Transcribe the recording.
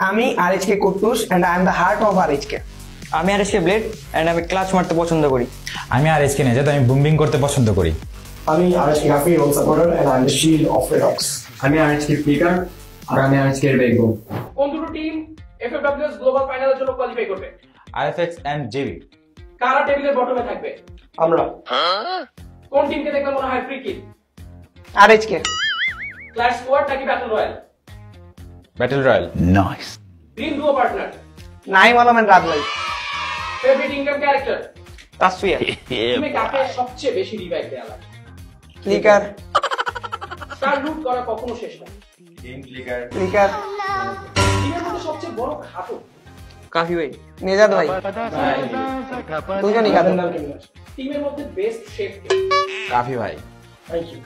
আমি RHK Kuttus and I am the heart of RHK. আমি RSK blade and আমি clutch মারতে পছন্দ করি। আমি আরএসকে নেজাত, আমি বুম্বিং করতে পছন্দ করি। আমি RSK Hafi role supporter and I am the shield of Red Ox. আমি আরএসকে ফ্লিকার আর আমি আরএসকে এর ব্যাকবোন। কোন দুটো টিম এফএফডব্লিউএস গ্লোবাল ফাইনালের জন্য কোয়ালিফাই করবে? আরএফএক্স এন্ড জেবি। কারা টেবিলের বটমে থাকবে? আমরা। কোন টিমকে দেখলে মনে হয় free kill? RHK. Clash squad নাকি battle royale? Battle royale. Nice. Dream duo partner? Naim Alam and রাজলাই। Favourite in game character? তাসফিয়া। টিমে কাকে সবচেয়ে বেশি রিভাইভ দেয়া লাগে? ক্লিকার। স্টার লুট করা কখনো শেষ না? Team clicker. ক্লিকার। টিমের মধ্যে সবচেয়ে বড় ঘাতক? কাফি ভাই। নেজাত ভাই। দুজনই খাবেন। টিমের মধ্যে বেস্ট শেফ কে? কাফি ভাই। Thank you.